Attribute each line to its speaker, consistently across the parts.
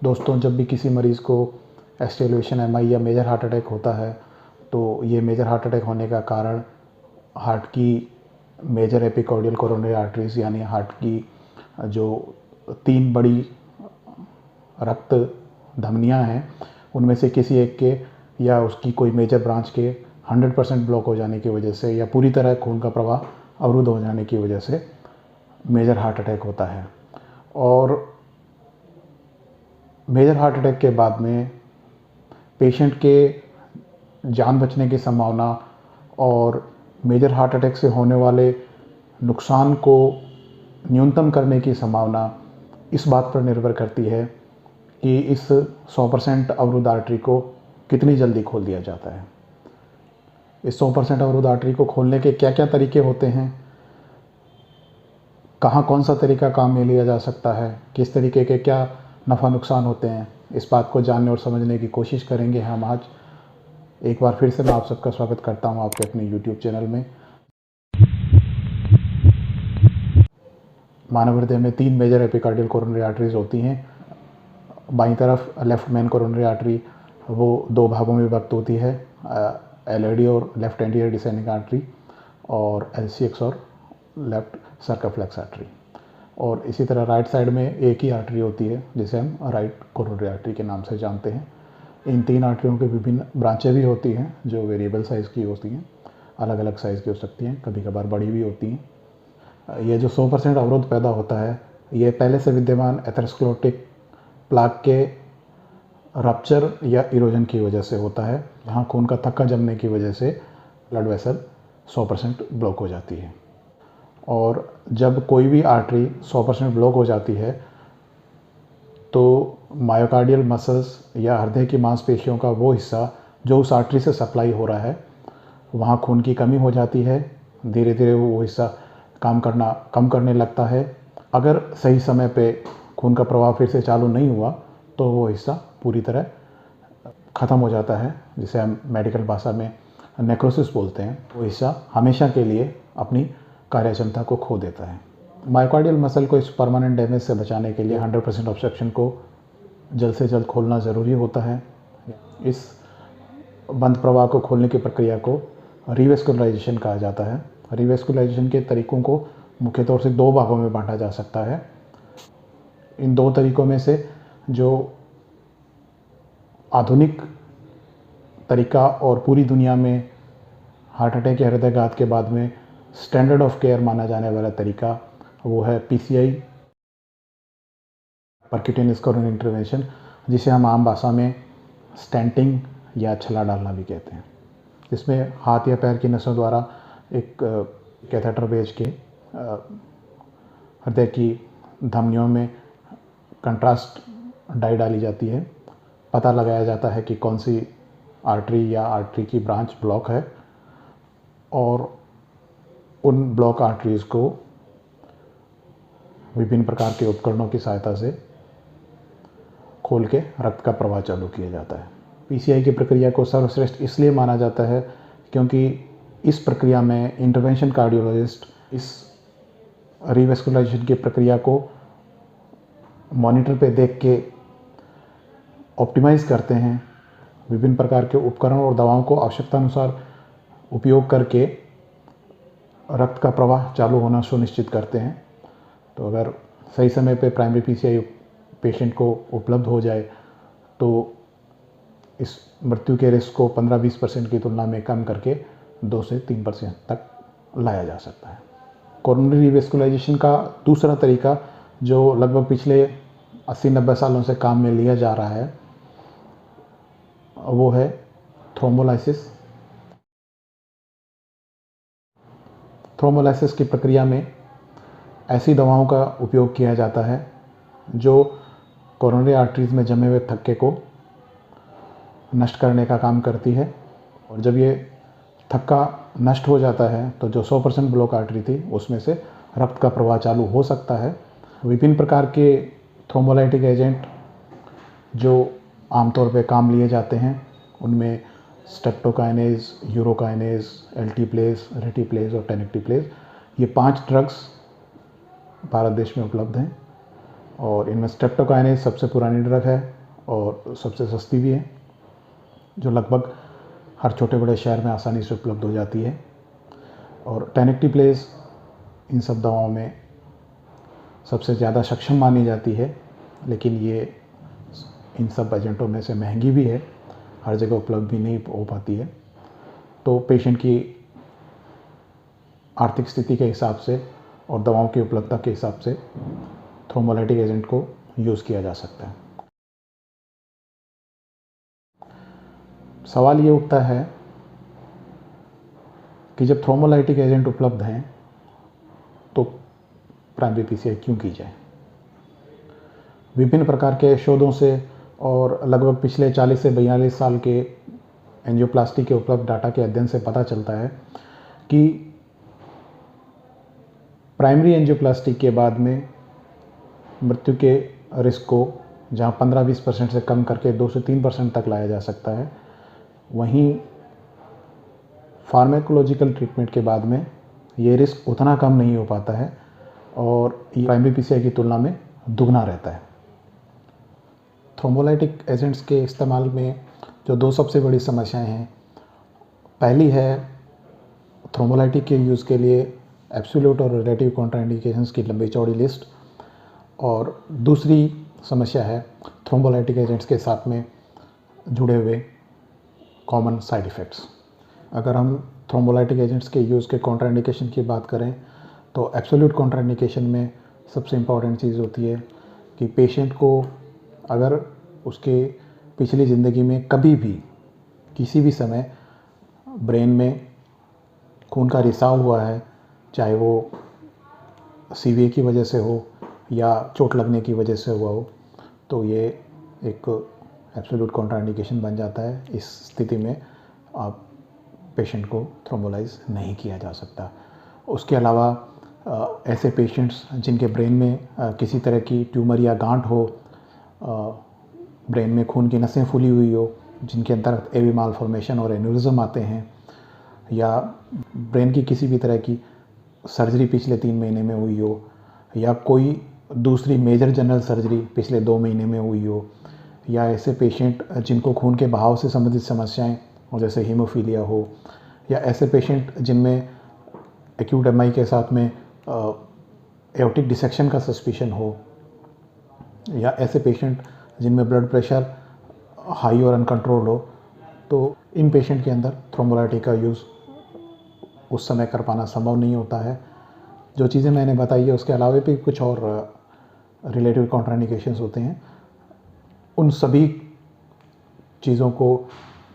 Speaker 1: दोस्तों, जब भी किसी मरीज़ को एस्टी एलिवेशन एमआई या मेजर हार्ट अटैक होता है, तो ये मेजर हार्ट अटैक होने का कारण हार्ट की मेजर एपिकार्डियल कोरोनरी आर्टरीज़ यानी हार्ट की जो 3 बड़ी रक्त धमनियाँ हैं, उनमें से किसी एक के या उसकी कोई मेजर ब्रांच के 100% ब्लॉक हो जाने की वजह से या पूरी तरह खून का प्रवाह अवरुद्ध हो जाने की वजह से मेजर हार्ट अटैक होता है। और मेजर हार्ट अटैक के बाद में पेशेंट के जान बचने की संभावना और मेजर हार्ट अटैक से होने वाले नुकसान को न्यूनतम करने की संभावना इस बात पर निर्भर करती है कि इस 100% अवरुद्ध आर्टरी को कितनी जल्दी खोल दिया जाता है। इस 100% अवरुद्ध आर्टरी को खोलने के क्या क्या तरीके होते हैं, कहाँ कौन सा तरीका काम में लिया जा सकता है, किस तरीके के क्या नफ़ा नुकसान होते हैं, इस बात को जानने और समझने की कोशिश करेंगे हम आज। एक बार फिर से मैं आप सबका स्वागत करता हूं आपके अपने YouTube चैनल में। मानव हृदय में 3 मेजर एपिकार्डियल कोरोनरी आर्टरीज होती हैं। बाईं तरफ लेफ्ट मेन कोरोनरी आर्टरी वो 2 भागों में विभक्त होती है, एलएडी और लेफ्ट एंटीरियर डिसेंडिंग आर्टरी, और एलसीएक्स और लेफ्ट सर्कमफ्लेक्स आर्टरी। और इसी तरह राइट साइड में एक ही आर्टरी होती है जिसे हम राइट कोरोनरी आर्टरी के नाम से जानते हैं। इन 3 आर्टरियों के विभिन्न ब्रांचें भी होती हैं जो वेरिएबल साइज़ की होती हैं, अलग अलग साइज़ की हो सकती हैं, कभी कभार बड़ी भी होती हैं। ये जो 100% अवरोध पैदा होता है, ये पहले से विद्यमान एथेरोस्क्लेरोटिक प्लाक के रप्चर या इरोजन की वजह से होता है, जहाँ खून का थक्का जमने की वजह से ब्लड वेसल 100% ब्लॉक हो जाती है। और जब कोई भी आर्टरी 100% ब्लॉक हो जाती है तो मायोकार्डियल मसल्स या हृदय की मांसपेशियों का वो हिस्सा जो उस आर्टरी से सप्लाई हो रहा है, वहाँ खून की कमी हो जाती है। धीरे धीरे वो हिस्सा काम करना कम करने लगता है। अगर सही समय पे खून का प्रवाह फिर से चालू नहीं हुआ तो वो हिस्सा पूरी तरह ख़त्म हो जाता है, जिसे हम मेडिकल भाषा में नेक्रोसिस बोलते हैं। वो हिस्सा हमेशा के लिए अपनी कार्यक्षमता को खो देता है। मायोकार्डियल मसल को इस परमानेंट डैमेज से बचाने के लिए 100% ऑब्स्ट्रक्शन को जल्द से जल्द खोलना ज़रूरी होता है। इस बंद प्रवाह को खोलने की प्रक्रिया को रिवेस्कुलराइजेशन कहा जाता है। रिवेस्कुलराइजेशन के तरीकों को मुख्य तौर से 2 भागों में बांटा जा सकता है। इन 2 तरीकों में से जो आधुनिक तरीका और पूरी दुनिया में हार्ट अटैक या हृदयघात के बाद में स्टैंडर्ड ऑफ केयर माना जाने वाला तरीका वो है पीसीआई, परक्यूटेनियस कोरोनरी इंटरवेंशन, जिसे हम आम भाषा में स्टेंटिंग या छल्ला डालना भी कहते हैं। इसमें हाथ या पैर की नसों द्वारा एक कैथेटर भेज के हृदय की धमनियों में कंट्रास्ट डाई डाली जाती है। पता लगाया जाता है कि कौन सी आर्टरी या आर्टरी की ब्रांच ब्लॉक है, और उन ब्लॉक आर्टरीज़ को विभिन्न प्रकार के उपकरणों की सहायता से खोल के रक्त का प्रवाह चालू किया जाता है। पीसीआई की प्रक्रिया को सर्वश्रेष्ठ इसलिए माना जाता है क्योंकि इस प्रक्रिया में इंटरवेंशन कार्डियोलॉजिस्ट इस रिवेस्कुलराइजेशन की प्रक्रिया को मॉनिटर पे देख के ऑप्टिमाइज़ करते हैं। विभिन्न प्रकार के उपकरण और दवाओं को आवश्यकता अनुसार उपयोग करके रक्त का प्रवाह चालू होना सुनिश्चित करते हैं। तो अगर सही समय पे प्राइमरी पीसीआई पेशेंट को उपलब्ध हो जाए तो इस मृत्यु के रिस्क को 15-20% की तुलना में कम करके 2 से 3% तक लाया जा सकता है। कोरोनरी रिवेस्कुलाइजेशन का दूसरा तरीका जो लगभग पिछले 80-90 सालों से काम में लिया जा रहा है वो है थ्रोम्बोलाइसिस। थ्रोम्बोलाइसिस की प्रक्रिया में ऐसी दवाओं का उपयोग किया जाता है जो कोरोनरी आर्टरीज में जमे हुए थक्के को नष्ट करने का काम करती है। और जब ये थक्का नष्ट हो जाता है तो जो 100% ब्लॉक आर्टरी थी उसमें से रक्त का प्रवाह चालू हो सकता है। विभिन्न प्रकार के थ्रोम्बोलाइटिक एजेंट जो आमतौर पे काम लिए जाते हैं उनमें स्ट्रेप्टोकाइनेज, यूरोकाइनेज, एल्टीप्लेज, रेटिप्लेज और टेनेक्टिप्लेज, ये 5 ड्रग्स भारत देश में उपलब्ध हैं। और इनमें स्ट्रेप्टोकाइनेज सबसे पुरानी ड्रग है और सबसे सस्ती भी है, जो लगभग हर छोटे बड़े शहर में आसानी से उपलब्ध हो जाती है। और टेनेक्टिप्लेज इन सब दवाओं में सबसे ज़्यादा सक्षम मानी जाती है, लेकिन ये इन सब एजेंटों में से महंगी भी है, हर जगह उपलब्ध भी नहीं हो पाती है। तो पेशेंट की आर्थिक स्थिति के हिसाब से और दवाओं की उपलब्धता के हिसाब से थ्रोम्बोलाइटिक एजेंट को यूज़ किया जा सकता है। सवाल ये उठता है कि जब थ्रोम्बोलाइटिक एजेंट उपलब्ध हैं तो प्राइमरी पीसीआई क्यों की जाए। विभिन्न प्रकार के शोधों से और लगभग पिछले 40 से 42 साल के एंजियोप्लास्टी के उपलब्ध डाटा के अध्ययन से पता चलता है कि प्राइमरी एंजियोप्लास्टी के बाद में मृत्यु के रिस्क को जहाँ 15-20% से कम करके 2 से 3% तक लाया जा सकता है, वहीं फार्माकोलॉजिकल ट्रीटमेंट के बाद में ये रिस्क उतना कम नहीं हो पाता है और ये प्राइमरी पीसीआई की तुलना में दुगना रहता है। थ्रोम्बोलाइटिक एजेंट्स के इस्तेमाल में जो दो सबसे बड़ी समस्याएं हैं, पहली है थ्रोम्बोलाइटिक के यूज़ के लिए एब्सोल्यूट और रिलेटिव कॉन्ट्राइंडिकेशंस की लंबी चौड़ी लिस्ट, और दूसरी समस्या है थ्रोम्बोलाइटिक एजेंट्स के साथ में जुड़े हुए कॉमन साइड इफ़ेक्ट्स। अगर हम थ्रोम्बोलाइटिक एजेंट्स के यूज़ के कॉन्ट्राइंडिकेशन की बात करें तो एब्सोल्यूट कॉन्ट्राइंडिकेशन में सबसे इम्पॉर्टेंट चीज़ होती है कि पेशेंट को अगर उसके पिछली ज़िंदगी में कभी भी किसी भी समय ब्रेन में खून का रिसाव हुआ है, चाहे वो सीवीए की वजह से हो या चोट लगने की वजह से हुआ हो, तो ये एक एब्सोल्यूट कॉन्ट्राइंडिकेशन बन जाता है। इस स्थिति में आप पेशेंट को थ्रोम्बोलाइज नहीं किया जा सकता। उसके अलावा ऐसे पेशेंट्स जिनके ब्रेन में किसी तरह की ट्यूमर या गांठ हो, ब्रेन में खून की नसें फूली हुई हो, जिनके अंदर एवी मालफॉर्मेशन और एन्यूरिज्म आते हैं, या ब्रेन की किसी भी तरह की सर्जरी पिछले 3 महीने में हुई हो, या कोई दूसरी मेजर जनरल सर्जरी पिछले 2 महीने में हुई हो, या ऐसे पेशेंट जिनको खून के बहाव से संबंधित समस्याएं और जैसे हीमोफीलिया हो, या ऐसे पेशेंट जिनमें एक्यूट एमआई के साथ में एओर्टिक डिसेक्शन का सस्पिशन हो, या ऐसे पेशेंट जिनमें ब्लड प्रेशर हाई और अनकंट्रोल हो, तो इन पेशेंट के अंदर थ्रोम्बोलाइटिक का यूज़ उस समय कर पाना संभव नहीं होता है। जो चीज़ें मैंने बताई है उसके अलावा भी कुछ और रिलेटिव कॉन्ट्राइंडिकेशंस होते हैं। उन सभी चीज़ों को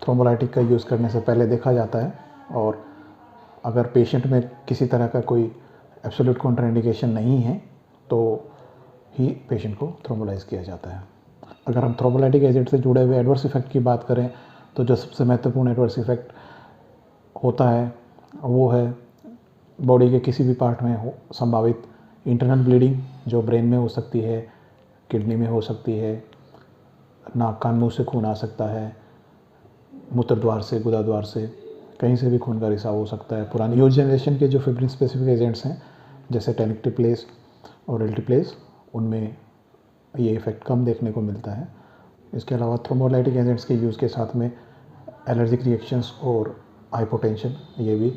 Speaker 1: थ्रोम्बोलाइटिक का यूज़ करने से पहले देखा जाता है, और अगर पेशेंट में किसी तरह का कोई एब्सोल्यूट कॉन्ट्राइंडिकेशन नहीं है तो ही पेशेंट को थ्रोम्बोलाइज किया जाता है। अगर हम थ्रोम्बोलाइटिक एजेंट से जुड़े हुए एडवर्स इफेक्ट की बात करें तो जो सबसे महत्वपूर्ण एडवर्स इफेक्ट होता है वो है बॉडी के किसी भी पार्ट में हो संभावित इंटरनल ब्लीडिंग, जो ब्रेन में हो सकती है, किडनी में हो सकती है, नाक कान मुंह से खून आ सकता है, मूत्र द्वार से, गुदा द्वार से, कहीं से भी खून का रिसाव हो सकता है। पुरानी न्यू जनरेशन के जो फिब्रिन स्पेसिफिक एजेंट्स हैं जैसे टेनेक्टिप्लेज और रिल्टिप्लेज, उनमें ये इफ़ेक्ट कम देखने को मिलता है। इसके अलावा थ्रोम्बोलाइटिक एजेंट्स के यूज़ के साथ में एलर्जिक रिएक्शंस और हाइपोटेंशन ये भी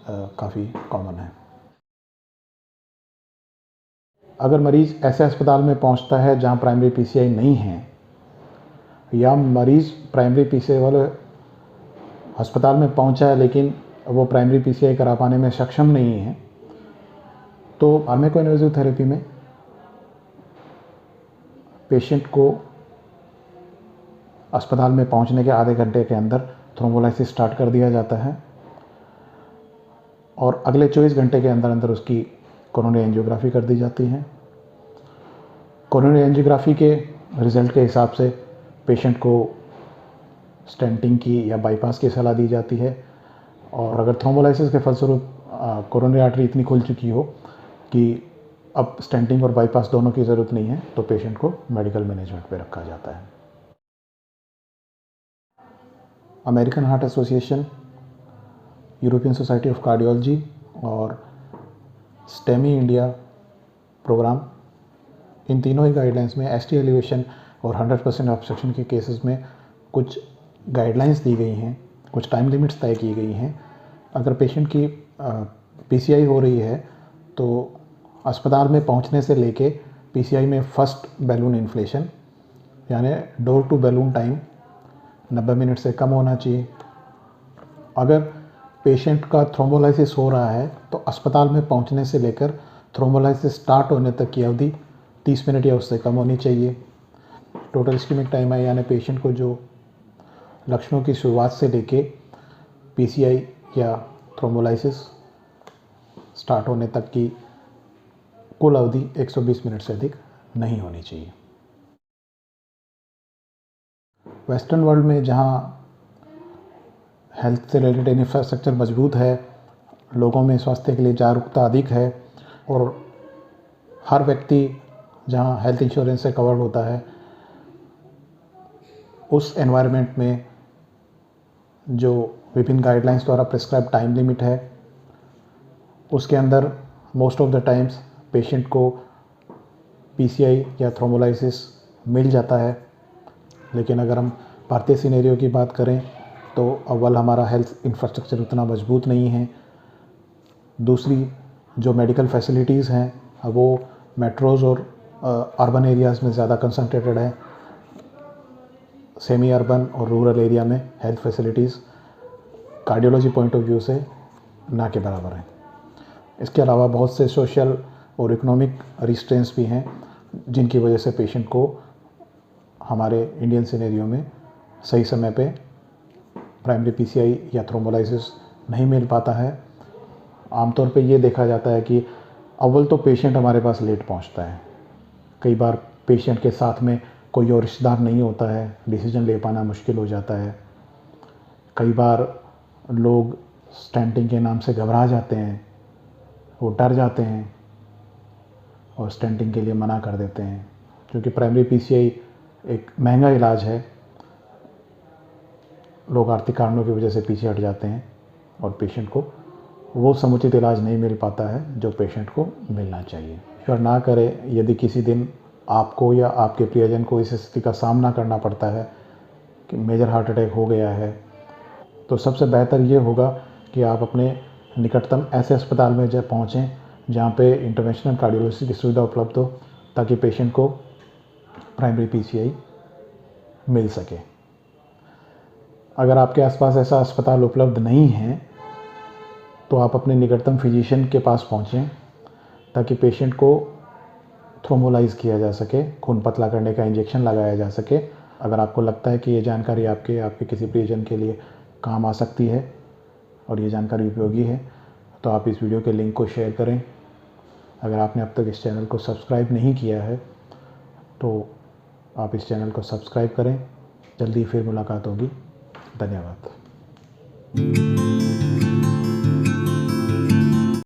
Speaker 1: काफ़ी कॉमन है। अगर मरीज़ ऐसे अस्पताल में पहुंचता है जहां प्राइमरी पीसीआई नहीं है, या मरीज़ प्राइमरी पीसीआई वाले अस्पताल में पहुंचा है लेकिन वो प्राइमरी पीसीआई करा पाने में सक्षम नहीं है, तो फार्माकोइन्वेसिव थेरेपी में पेशेंट को अस्पताल में पहुंचने के आधे घंटे के अंदर थ्रोम्बोलाइसिस स्टार्ट कर दिया जाता है, और अगले 24 घंटे के अंदर अंदर उसकी कोरोनरी एंजियोग्राफी कर दी जाती है। कोरोनरी एंजियोग्राफी के रिज़ल्ट के हिसाब से पेशेंट को स्टेंटिंग की या बाईपास की सलाह दी जाती है, और अगर थ्रोम्बोलाइसिस के फलस्वरूप कोरोनरी आर्टरी इतनी खुल चुकी हो कि अब स्टेंटिंग और बाईपास दोनों की ज़रूरत नहीं है, तो पेशेंट को मेडिकल मैनेजमेंट पे रखा जाता है। American heart association, European society of cardiology और स्टेमी इंडिया प्रोग्राम इन तीनों ही गाइडलाइंस में ST एलिवेशन और 100% ऑब्स्ट्रक्शन के केसेस में कुछ गाइडलाइंस दी गई हैं, कुछ टाइम लिमिट्स तय की गई हैं। अगर पेशेंट की PCI हो रही है तो अस्पताल में पहुंचने से लेके PCI में फर्स्ट बैलून इन्फ्लेशन यानी door to balloon time 90 minute से कम होना चाहिए। अगर पेशेंट का थ्रोम्बोलाइसिस हो रहा है तो अस्पताल में पहुंचने से लेकर थ्रोम्बोलाइसिस स्टार्ट होने तक की अवधि 30 मिनट या उससे कम होनी चाहिए। टोटल इस्कीमिक टाइम है यानी पेशेंट को जो लक्षणों की शुरुआत से लेके PCI या थ्रोम्बोलाइसिस स्टार्ट होने तक की कुल अवधि 120 मिनट से अधिक नहीं होनी चाहिए। वेस्टर्न वर्ल्ड में जहाँ हेल्थ से रिलेटेड इंफ्रास्ट्रक्चर मजबूत है, लोगों में स्वास्थ्य के लिए जागरूकता अधिक है और हर व्यक्ति जहाँ हेल्थ इंश्योरेंस से कवर्ड होता है, उस एनवायरनमेंट में जो विभिन्न गाइडलाइंस द्वारा प्रिस्क्राइब टाइम लिमिट है, उसके अंदर most of the times patient को PCI या थ्रोम्बोलाइसिस मिल जाता है। लेकिन अगर हम भारतीय सिनेरियो की बात करें तो अव्वल हमारा हेल्थ इंफ्रास्ट्रक्चर उतना मजबूत नहीं है, दूसरी जो मेडिकल फैसिलिटीज़ हैं वो मेट्रोज़ और अर्बन एरियाज़ में ज़्यादा कंसंट्रेटेड है। सेमी अर्बन और रूरल एरिया में health facilities cardiology point of view से ना के बराबर हैं। इसके अलावा बहुत से सोशल और इकोनॉमिक रिस्ट्रेंट्स भी हैं जिनकी वजह से पेशेंट को हमारे इंडियन सिनेरियो में सही समय पे प्राइमरी PCI या थ्रोम्बोलाइसिस नहीं मिल पाता है। आमतौर पे ये देखा जाता है कि अव्वल तो पेशेंट हमारे पास लेट पहुंचता है। कई बार पेशेंट के साथ में कोई और रिश्तेदार नहीं होता है, डिसीजन ले पाना मुश्किल हो जाता है। कई बार लोग स्टेंटिंग के नाम से घबरा जाते हैं, वो डर जाते हैं और स्टेंटिंग के लिए मना कर देते हैं। क्योंकि प्राइमरी PCI एक महंगा इलाज है, लोग आर्थिक कारणों की वजह से पीछे हट जाते हैं और पेशेंट को वो समुचित इलाज नहीं मिल पाता है जो पेशेंट को मिलना चाहिए। ईश्वर ना करे यदि किसी दिन आपको या आपके प्रियजन को इस स्थिति का सामना करना पड़ता है कि मेजर हार्ट अटैक हो गया है, तो सबसे बेहतर ये होगा कि आप अपने निकटतम ऐसे अस्पताल में जब पहुँचें जहाँ पे इंटरवेंशनल कार्डियोलॉजी की सुविधा उपलब्ध हो, ताकि पेशेंट को प्राइमरी PCI मिल सके। अगर आपके आसपास ऐसा अस्पताल उपलब्ध नहीं है तो आप अपने निकटतम फिजिशियन के पास पहुँचें ताकि पेशेंट को थ्रोम्बोलाइज किया जा सके, खून पतला करने का इंजेक्शन लगाया जा सके। अगर आपको लगता है कि ये जानकारी आपके किसी प्रियजन के लिए काम आ सकती है और ये जानकारी उपयोगी है तो आप इस वीडियो के लिंक को शेयर करें। अगर आपने अब तक इस चैनल को सब्सक्राइब नहीं किया है तो आप इस चैनल को सब्सक्राइब करें। जल्दी फिर मुलाकात होगी। धन्यवाद।